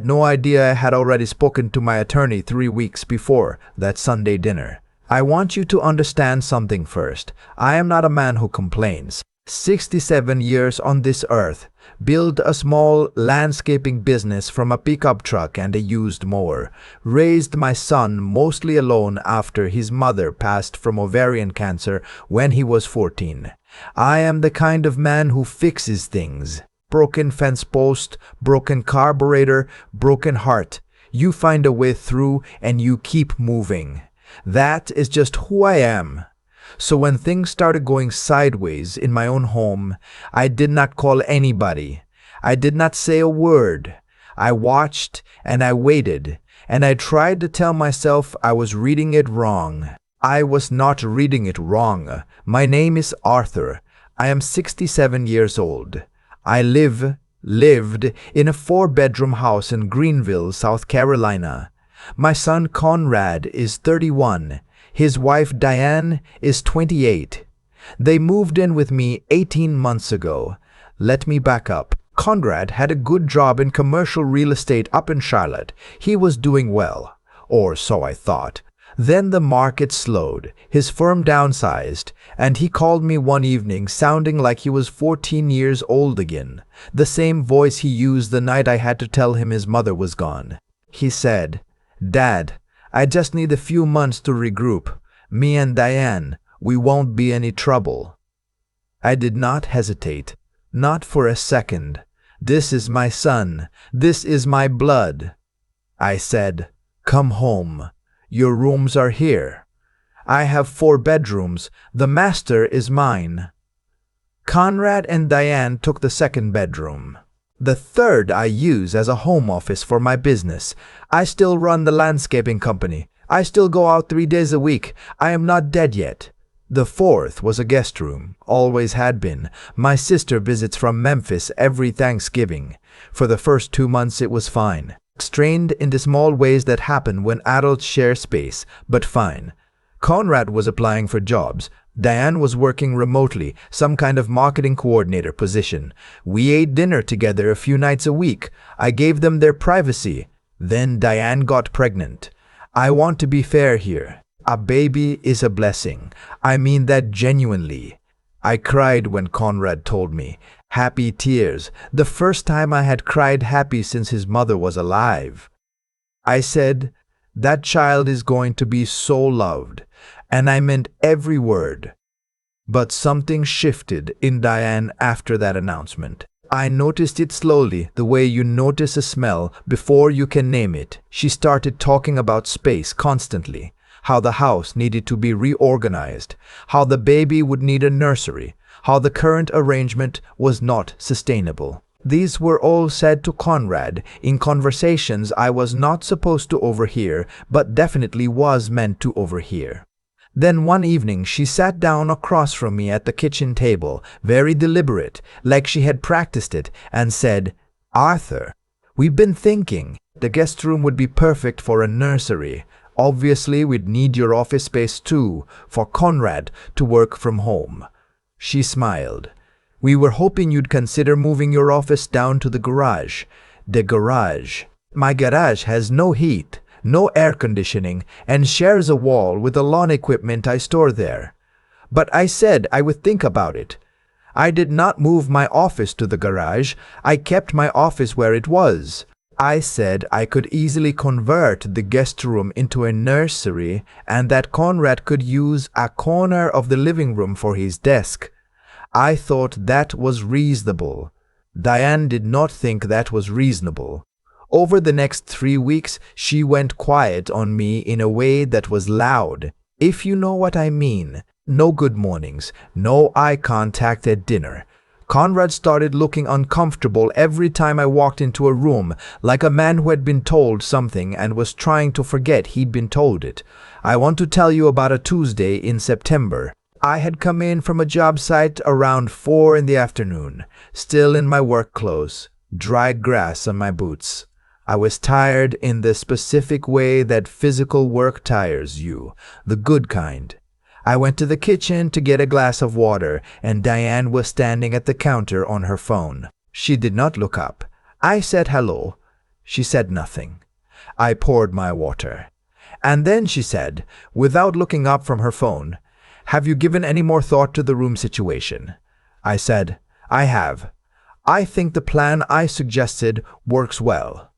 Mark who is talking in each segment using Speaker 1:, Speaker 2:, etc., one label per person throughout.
Speaker 1: No idea I had already spoken to my attorney 3 weeks before that Sunday dinner. I want you to understand something first. I am not a man who complains. 67 years on this earth, built a small landscaping business from a pickup truck and a used mower, raised my son mostly alone after his mother passed from ovarian cancer when he was 14. I am the kind of man who fixes things. Broken fence post, broken carburetor, broken heart. You find a way through and you keep moving. That is just who I am. So when things started going sideways in my own home, I did not call anybody. I did not say a word. I watched and I waited, and I tried to tell myself I was reading it wrong. I was not reading it wrong. My name is Arthur. I am 67 years old. I lived in a 4-bedroom house in Greenville, South Carolina. My son Conrad is 31. His wife Diane is 28. They moved in with me 18 months ago. Let me back up. Conrad had a good job in commercial real estate up in Charlotte. He was doing well, or so I thought. Then the market slowed, his firm downsized, and he called me one evening sounding like he was 14 years old again, the same voice he used the night I had to tell him his mother was gone. He said, "Dad, I just need a few months to regroup. Me and Diane, we won't be any trouble." I did not hesitate, not for a second. This is my son. This is my blood. I said, "Come home. Your rooms are here. I have 4 bedrooms. The master is mine." Conrad and Diane took the 2nd bedroom. The 3rd I use as a home office for my business. I still run the landscaping company. I still go out 3 days a week. I am not dead yet. The 4th was a guest room, always had been. My sister visits from Memphis every Thanksgiving. For the first 2 months it was fine. Strained in the small ways that happen when adults share space, but fine. Conrad was applying for jobs. Diane was working remotely, some kind of marketing coordinator position. We ate dinner together a few nights a week. I gave them their privacy. Then Diane got pregnant. I want to be fair here. A baby is a blessing. I mean that genuinely. I cried when Conrad told me. Happy tears, the first time I had cried happy since his mother was alive. I said, "That child is going to be so loved," and I meant every word. But something shifted in Diane after that announcement. I noticed it slowly, the way you notice a smell before you can name it. She started talking about space constantly, how the house needed to be reorganized, how the baby would need a nursery, how the current arrangement was not sustainable. These were all said to Conrad in conversations I was not supposed to overhear, but definitely was meant to overhear. Then one evening she sat down across from me at the kitchen table, very deliberate, like she had practiced it, and said, "Arthur, we've been thinking the guest room would be perfect for a nursery. Obviously, we'd need your office space too, for Conrad to work from home." She smiled. "We were hoping you'd consider moving your office down to the garage." The garage. My garage has no heat, no air conditioning, and shares a wall with the lawn equipment I store there. But I said I would think about it. I did not move my office to the garage. I kept my office where it was. I said I could easily convert the guest room into a nursery and that Conrad could use a corner of the living room for his desk. I thought that was reasonable. Diane did not think that was reasonable. Over the next 3 weeks, she went quiet on me in a way that was loud, if you know what I mean. No good mornings, no eye contact at dinner. Conrad started looking uncomfortable every time I walked into a room, like a man who had been told something and was trying to forget he'd been told it. I want to tell you about a Tuesday in September. I had come in from a job site around 4 in the afternoon, still in my work clothes, dried grass on my boots. I was tired in the specific way that physical work tires you, the good kind. I went to the kitchen to get a glass of water, and Diane was standing at the counter on her phone. She did not look up. I said hello. She said nothing. I poured my water. And then she said, without looking up from her phone, "Have you given any more thought to the room situation?" I said, "I have. I think the plan I suggested works well."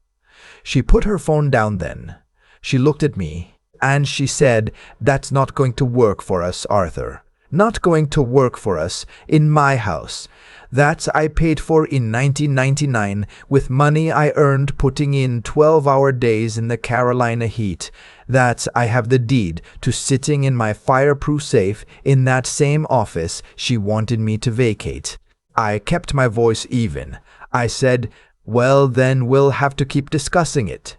Speaker 1: She put her phone down then. She looked at me, and she said, "That's not going to work for us, Arthur. Not going to work for us in my house. That I paid for in 1999 with money I earned putting in 12-hour days in the Carolina heat. That I have the deed to sitting in my fireproof safe in that same office she wanted me to vacate." I kept my voice even. I said, "Well, then we'll have to keep discussing it."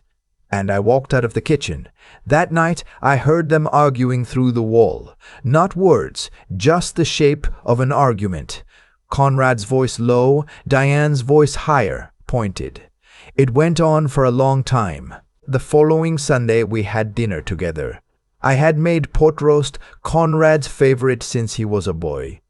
Speaker 1: And I walked out of the kitchen. That night I heard them arguing through the wall. Not words, just the shape of an argument. Conrad's voice low, Diane's voice higher, pointed. It went on for a long time. The following Sunday we had dinner together. I had made pot roast, Conrad's favorite since he was a boy.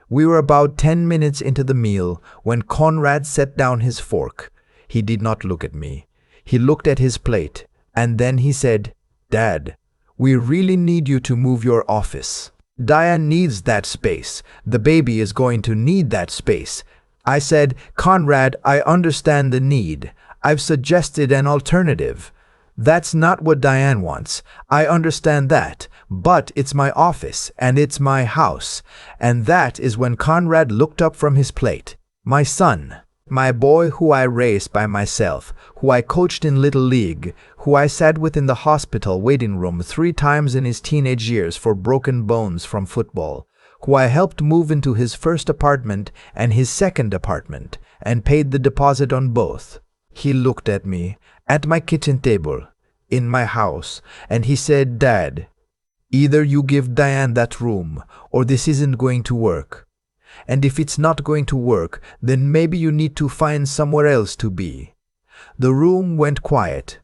Speaker 1: We were about 10 minutes into the meal when Conrad set down his fork. He did not look at me. He looked at his plate, and then he said, "Dad, we really need you to move your office. Diane needs that space. The baby is going to need that space." I said, "Conrad, I understand the need. I've suggested an alternative. That's not what Diane wants. I understand that. But it's my office, and it's my house." And that is when Conrad looked up from his plate. "My son, my boy who I raised by myself, who I coached in Little League, who I sat with in the hospital waiting room 3 times in his teenage years for broken bones from football, who I helped move into his first apartment and his second apartment, and paid the deposit on both." He looked at me, at my kitchen table, in my house, and he said, "Dad, either you give Diane that room, or this isn't going to work. And if it's not going to work, then maybe you need to find somewhere else to be." The room went quiet.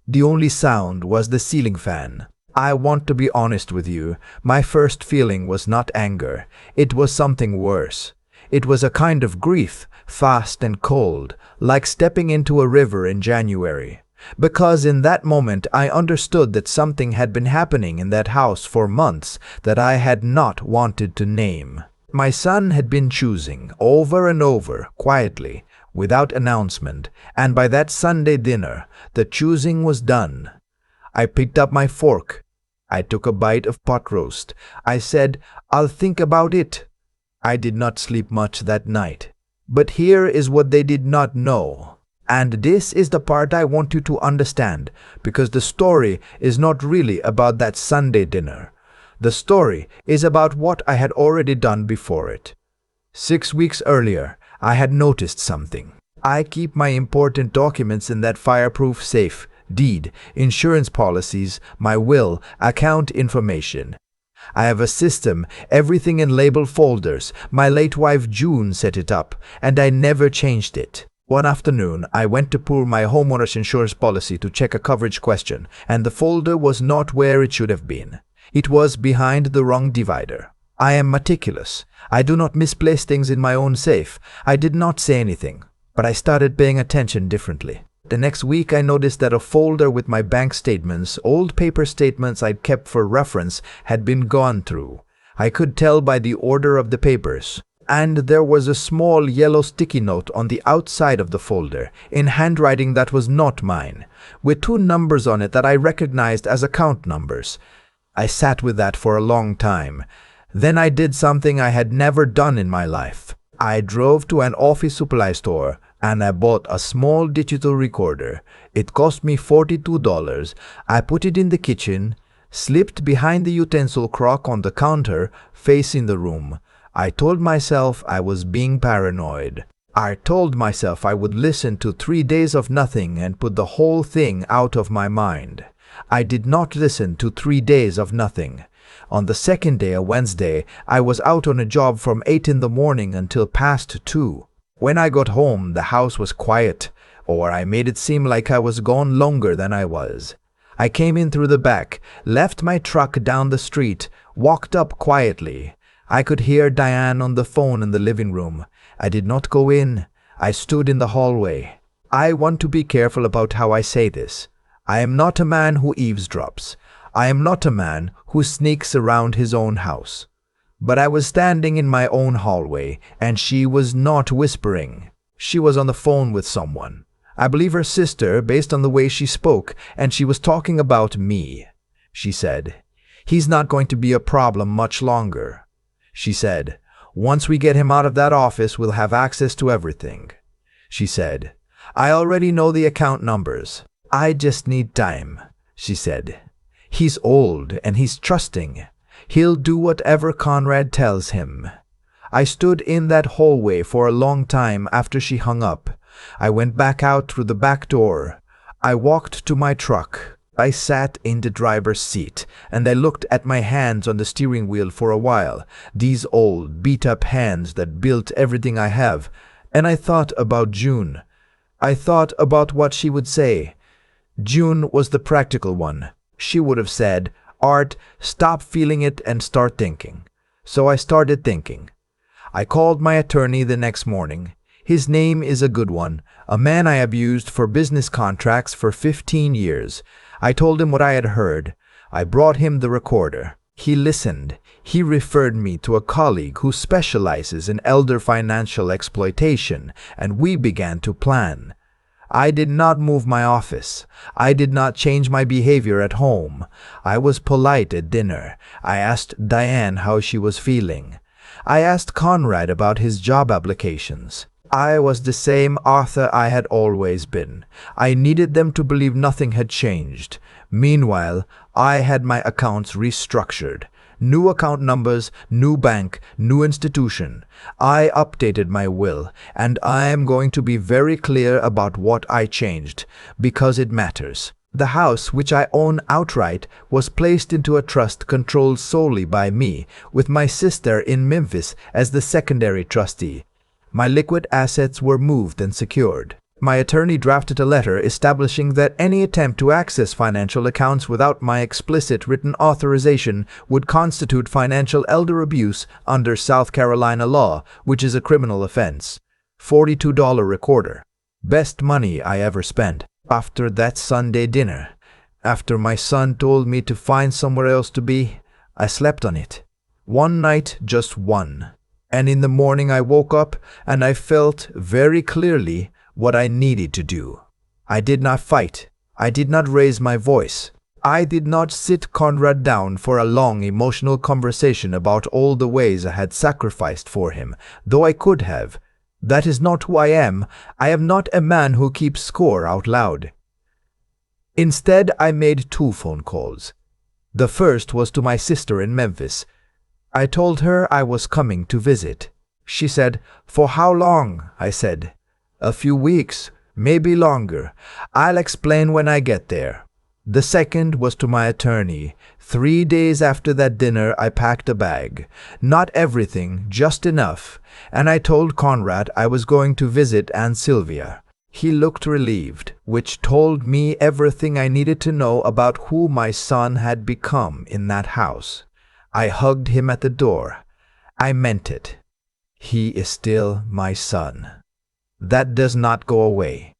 Speaker 1: The only sound was the ceiling fan. I want to be honest with you. My first feeling was not anger. It was something worse. It was a kind of grief, fast and cold, like stepping into a river in January. Because in that moment I understood that something had been happening in that house for months that I had not wanted to name. My son had been choosing, over and over, quietly, without announcement, and by that Sunday dinner, the choosing was done. I picked up my fork. I took a bite of pot roast. I said, "I'll think about it." I did not sleep much that night. But here is what they did not know. And this is the part I want you to understand, because the story is not really about that Sunday dinner. The story is about what I had already done before it. 6 weeks earlier, I had noticed something. I keep my important documents in that fireproof safe, deed, insurance policies, my will, account information. I have a system, everything in label folders. My late wife June set it up, and I never changed it. One afternoon, I went to pull my homeowner's insurance policy to check a coverage question, and the folder was not where it should have been. It was behind the wrong divider. I am meticulous. I do not misplace things in my own safe. I did not say anything, but I started paying attention differently. The next week I noticed that a folder with my bank statements, old paper statements I'd kept for reference, had been gone through. I could tell by the order of the papers. And there was a small yellow sticky note on the outside of the folder, in handwriting that was not mine, with 2 numbers on it that I recognized as account numbers. I sat with that for a long time. Then I did something I had never done in my life. I drove to an office supply store and I bought a small digital recorder. It cost me $42. I put it in the kitchen, slipped behind the utensil crock on the counter facing the room. I told myself I was being paranoid. I told myself I would listen to 3 days of nothing and put the whole thing out of my mind. I did not listen to 3 days of nothing. On the second day, a Wednesday, I was out on a job from 8 in the morning until past 2. When I got home, the house was quiet, or I made it seem like I was gone longer than I was. I came in through the back, left my truck down the street, walked up quietly. I could hear Diane on the phone in the living room. I did not go in. I stood in the hallway. I want to be careful about how I say this. I am not a man who eavesdrops. I am not a man who sneaks around his own house. But I was standing in my own hallway, and she was not whispering. She was on the phone with someone. I believe her sister, based on the way she spoke, and she was talking about me. She said, "He's not going to be a problem much longer." She said, "Once we get him out of that office, we'll have access to everything." She said, "I already know the account numbers. I just need time." She said, "He's old and he's trusting. He'll do whatever Conrad tells him." I stood in that hallway for a long time after she hung up. I went back out through the back door. I walked to my truck. I sat in the driver's seat, and I looked at my hands on the steering wheel for a while, these old, beat-up hands that built everything I have, and I thought about June. I thought about what she would say. June was the practical one. She would have said, "Art, stop feeling it and start thinking." So I started thinking. I called my attorney the next morning. His name is a good one, a man I have used for business contracts for 15 years. I told him what I had heard. I brought him the recorder. He listened. He referred me to a colleague who specializes in elder financial exploitation, and we began to plan. I did not move my office. I did not change my behavior at home. I was polite at dinner. I asked Diane how she was feeling. I asked Conrad about his job applications. I was the same Arthur I had always been. I needed them to believe nothing had changed. Meanwhile, I had my accounts restructured. New account numbers, new bank, new institution. I updated my will, and I am going to be very clear about what I changed, because it matters. The house, which I own outright, was placed into a trust controlled solely by me, with my sister in Memphis as the secondary trustee. My liquid assets were moved and secured. My attorney drafted a letter establishing that any attempt to access financial accounts without my explicit written authorization would constitute financial elder abuse under South Carolina law, which is a criminal offense. $42 recorder. Best money I ever spent. After that Sunday dinner, after my son told me to find somewhere else to be, I slept on it. One night, just one. And in the morning I woke up and I felt very clearly what I needed to do. I did not fight. I did not raise my voice. I did not sit Conrad down for a long emotional conversation about all the ways I had sacrificed for him, though I could have. That is not who I am. I am not a man who keeps score out loud. Instead, I made 2 phone calls. The first was to my sister in Memphis. I told her I was coming to visit. She said, "For how long?" I said, "A few weeks, maybe longer. I'll explain when I get there." The second was to my attorney. 3 days after that dinner, I packed a bag. Not everything, just enough. And I told Conrad I was going to visit Aunt Sylvia. He looked relieved, which told me everything I needed to know about who my son had become in that house. I hugged him at the door. I meant it. He is still my son. That does not go away.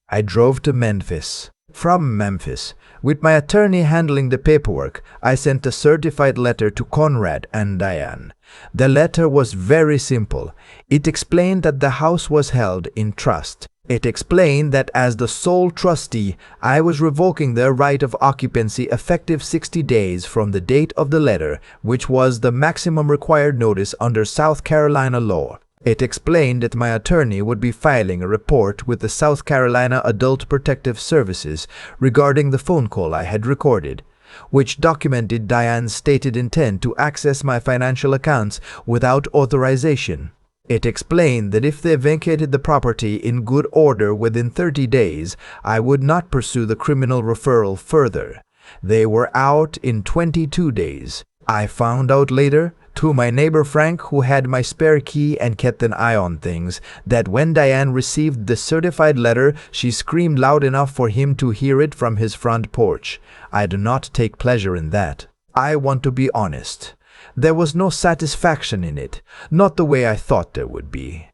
Speaker 1: I drove to Memphis. From Memphis, with my attorney handling the paperwork, I sent a certified letter to Conrad and Diane. The letter was very simple. It explained that the house was held in trust. It explained that as the sole trustee, I was revoking their right of occupancy effective 60 days from the date of the letter, which was the maximum required notice under South Carolina law. It explained that my attorney would be filing a report with the South Carolina Adult Protective Services regarding the phone call I had recorded, which documented Diane's stated intent to access my financial accounts without authorization. It explained that if they vacated the property in good order within 30 days, I would not pursue the criminal referral further. They were out in 22 days. I found out later, through my neighbor Frank, who had my spare key and kept an eye on things, that when Diane received the certified letter, she screamed loud enough for him to hear it from his front porch. I do not take pleasure in that. I want to be honest. There was no satisfaction in it, not the way I thought there would be.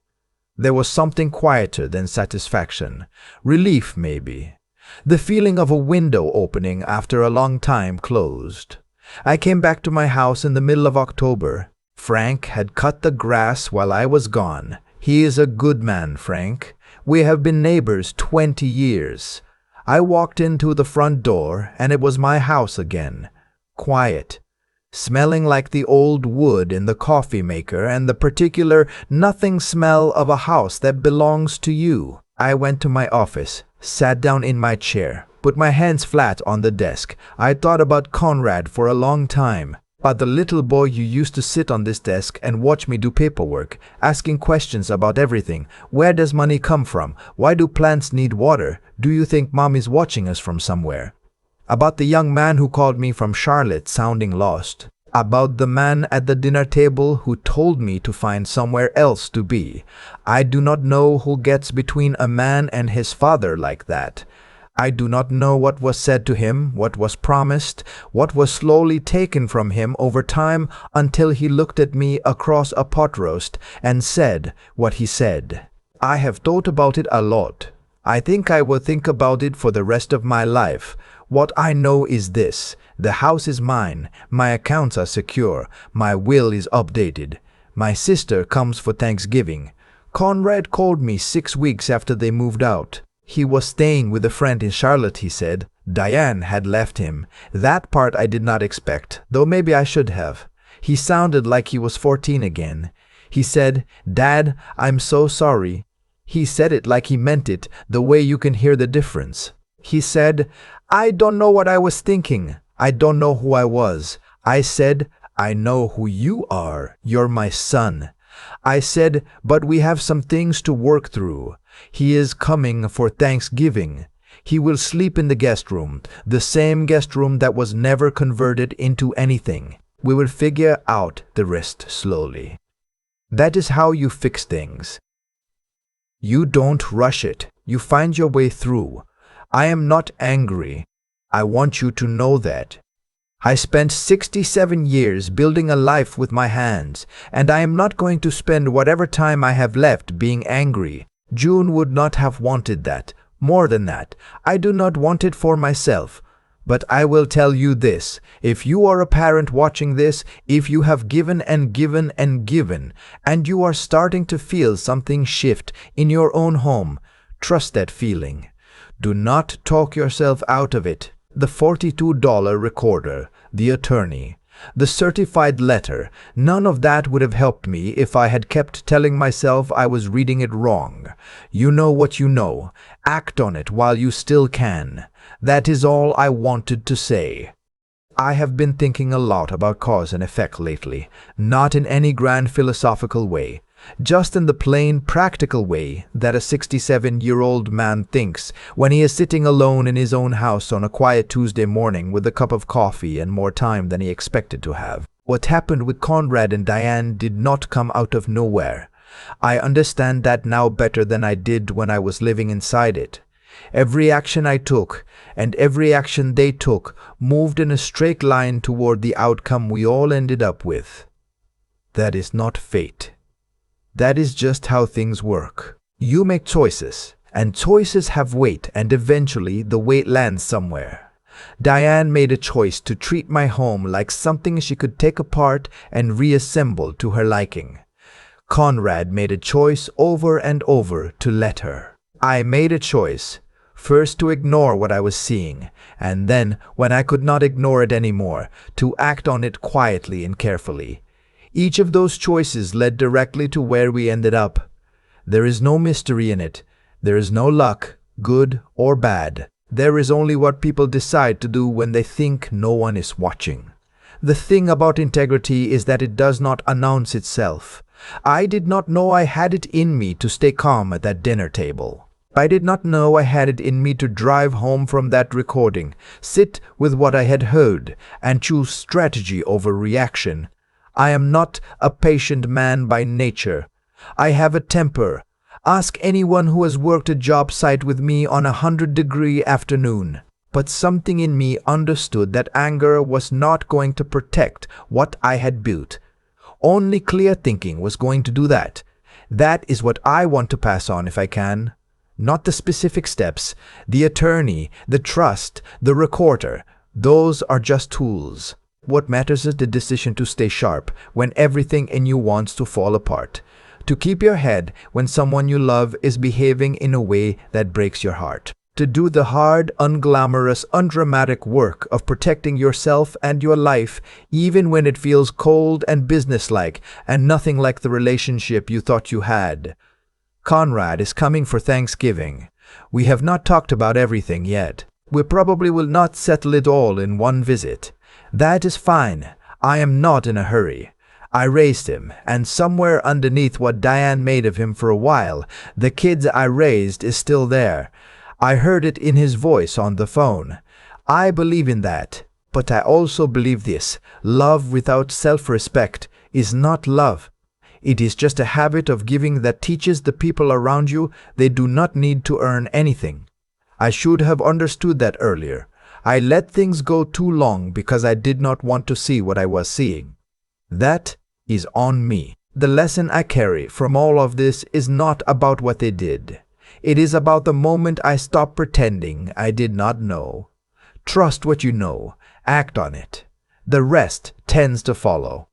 Speaker 1: There was something quieter than satisfaction. Relief, maybe. The feeling of a window opening after a long time closed. I came back to my house in the middle of October. Frank had cut the grass while I was gone. He is a good man, Frank. We have been neighbors 20 years. I walked into the front door, and it was my house again. Quiet. Smelling like the old wood in the coffee maker and the particular nothing smell of a house that belongs to you. I went to my office, sat down in my chair, put my hands flat on the desk. I thought about Conrad for a long time, about the little boy who used to sit on this desk and watch me do paperwork, asking questions about everything. Where does money come from? Why do plants need water? Do you think mom is watching us from somewhere? About the young man who called me from Charlotte sounding lost. About the man at the dinner table who told me to find somewhere else to be. I do not know who gets between a man and his father like that. I do not know what was said to him, what was promised, what was slowly taken from him over time until he looked at me across a pot roast and said what he said. I have thought about it a lot. I think I will think about it for the rest of my life. What I know is this: the house is mine, my accounts are secure, my will is updated. My sister comes for Thanksgiving. Conrad called me 6 weeks after they moved out. He was staying with a friend in Charlotte, he said. Diane had left him. That part I did not expect, though maybe I should have. He sounded like he was 14 again. He said, "Dad, I'm so sorry." He said it like he meant it, the way you can hear the difference. He said, "I don't know what I was thinking. I don't know who I was." I said, "I know who you are. You're my son." I said, "But we have some things to work through. He is coming for Thanksgiving. He will sleep in the guest room, the same guest room that was never converted into anything. We will figure out the rest slowly." That is how you fix things. You don't rush it. You find your way through. I am not angry. I want you to know that. I spent 67 years building a life with my hands, and I am not going to spend whatever time I have left being angry. June would not have wanted that. More than that, I do not want it for myself. But I will tell you this: if you are a parent watching this, if you have given and given and given, and you are starting to feel something shift in your own home, trust that feeling. Do not talk yourself out of it. The $42 recorder, the attorney, the certified letter, none of that would have helped me if I had kept telling myself I was reading it wrong. You know what you know. Act on it while you still can. That is all I wanted to say. I have been thinking a lot about cause and effect lately, not in any grand philosophical way, just in the plain, practical way that a 67-year-old man thinks when he is sitting alone in his own house on a quiet Tuesday morning with a cup of coffee and more time than he expected to have. What happened with Conrad and Diane did not come out of nowhere. I understand that now better than I did when I was living inside it. Every action I took, and every action they took, moved in a straight line toward the outcome we all ended up with. That is not fate. That is just how things work. You make choices, and choices have weight, and eventually the weight lands somewhere. Diane made a choice to treat my home like something she could take apart and reassemble to her liking. Conrad made a choice over and over to let her. I made a choice, first to ignore what I was seeing, and then, when I could not ignore it anymore, to act on it quietly and carefully. Each of those choices led directly to where we ended up. There is no mystery in it. There is no luck, good or bad. There is only what people decide to do when they think no one is watching. The thing about integrity is that it does not announce itself. I did not know I had it in me to stay calm at that dinner table. I did not know I had it in me to drive home from that recording, sit with what I had heard, and choose strategy over reaction. I am not a patient man by nature. I have a temper. Ask anyone who has worked a job site with me on a 100-degree afternoon. But something in me understood that anger was not going to protect what I had built. Only clear thinking was going to do that. That is what I want to pass on if I can. Not the specific steps, the attorney, the trust, the recorder. Those are just tools. What matters is the decision to stay sharp when everything in you wants to fall apart. To keep your head when someone you love is behaving in a way that breaks your heart. To do the hard, unglamorous, undramatic work of protecting yourself and your life even when it feels cold and businesslike and nothing like the relationship you thought you had. Conrad is coming for Thanksgiving. We have not talked about everything yet. We probably will not settle it all in one visit. That is fine. I am not in a hurry. I raised him, and somewhere underneath what Diane made of him for a while, the kids I raised is still there. I heard it in his voice on the phone. I believe in that, but I also believe this. Love without self-respect is not love. It is just a habit of giving that teaches the people around you they do not need to earn anything. I should have understood that earlier. I let things go too long because I did not want to see what I was seeing. That is on me. The lesson I carry from all of this is not about what they did. It is about the moment I stopped pretending I did not know. Trust what you know. Act on it. The rest tends to follow.